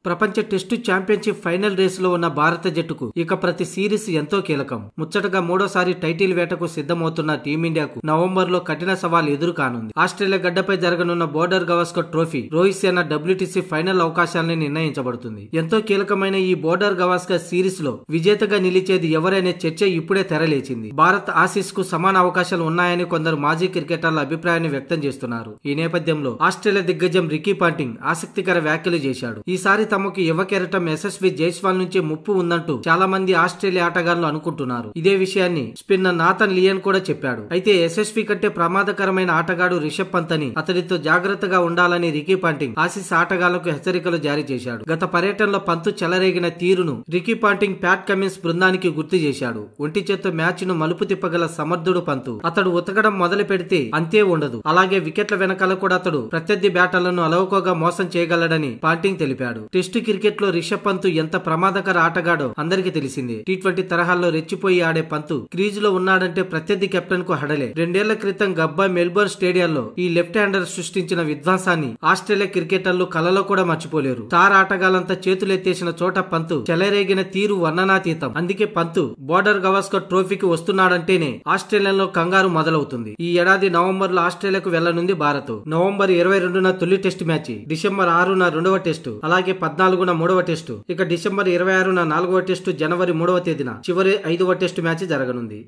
ప్రపంచ test championship final రేసులో ఉన్న భారత జట్టుకు ఇక ప్రతి సిరీస్ ఎంతో కీలకం. ముచ్చటగా మూడోసారి టైటిల్ వేటకు సిద్ధమవుతున్న టీమిండియాకు నవంబర్ లో కఠిన సవాల్ ఎదురు కానుంది. ఆస్ట్రేలియా గడ్డపై జరగనున్న Border Gavaskar Trophy Rohit Sharma WTC final అవకాశాలని నిర్ణయించబడుతుంది. ఎంతో కీలకమైన ఈ బోర్డర్ గవాస్కర్ సిరీస్ లో విజేతగా నిలిచేది ఎవరనే చర్చ ఇప్పుడే తెరలేచింది. భారత్ ఆసీస్ కు సమాన అవకాశాలు ఉన్నాయని కొందరు మాజీ క్రికెటర్ల అభిప్రాయాన్ని వ్యక్తం చేస్తున్నారు. ఈ నేపథ్యంలో ఆస్ట్రేలియా దిగ్గజం రికీ పాంటింగ్ ఆసక్తికర వ్యాఖ్యలు చేశాడు. ఈసారి తమకు యువ కెరటం యశస్వి జైస్వాల్ నుంచి ముప్పు ఉందంటూ చాలా మంది ఆస్ట్రేలియా ఆటగాళ్లు అనుకుంటున్నారు. ఇదే విషయాన్ని స్పిన్నర్ నాథన్ లియన్ కూడా చెప్పాడు. అయితే యశస్వి కంటే ప్రమాదకరమైన ఆటగాడు రిషబ్ పంత్ అని, అతడితో జాగ్రత్తగా ఉండాలని రికీ పాంటింగ్ ఆసీస్ ఆటగాళ్లకు హెచ్చరికలు జారీ చేశాడు. గత పర్యటనలో పంతు చెలరేగిన తీరును రికీ పాంటింగ్ ప్యాట్ కమిన్స్ బృందానికి గుర్తు చేశాడు. ఒంటి చేత్తో మ్యాచ్ ను మలుపు తిప్పగల సమర్థుడు పంతు. అతడు ఉతకడం మొదలు పెడితే అంతే ఉండదు. అలాగే వికెట్ల వెనకాల కూడా అతడు ప్రత్యర్థి బ్యాటర్లను అలవోకగా మోసం చేయగలడని పాంటింగ్ తెలిపాడు. టెస్టు క్రికెట్ లో రిషబ్ పంత్ ఎంత ప్రమాదకర ఆటగాడో అందరికీ తెలిసిందే. T20 తరహాల్లో రెచ్చిపోయి ఆడే పంతు క్రీజులో ఉన్నాడంటే ప్రత్యర్థి కెప్టెన్ కు హడలే. 2 ఏళ్ల క్రితం గబ్బా మెల్బోర్న్ స్టేడియంలో ఈ లెఫ్ట్ హ్యాండర్ సృష్టించిన విధ్వంసాన్ని ఆస్ట్రేలియా క్రికెటర్లు కలలో కూడా మర్చిపోలేరు. స్టార్ ఆటగాళ్లంతా చేతులెత్తేసిన చోట పంతు చెలరేగిన తీరు వర్ణనాతీతం. అందుకే పంతు బోర్డర్ గవాస్కర్ ట్రోఫీకి వస్తున్నాడంటేనే ఆస్ట్రేలియాలో కంగారు మొదలవుతుంది. ఈ ఏడాది నవంబర్ లో ఆస్ట్రేలియాకు వెళ్లనుంది భారత్. నవంబర్ 22న తొలి టెస్టు మ్యాచ్, డిసెంబర్ 6న రెండవ టెస్టు, అలాగే 14న మూడవ టెస్టు, ఇక డిసెంబర్ 26న 4వ టెస్టు, జనవరి 3వ తేదీన చివరి 5వ టెస్టు మ్యాచ్ జరగనుంది.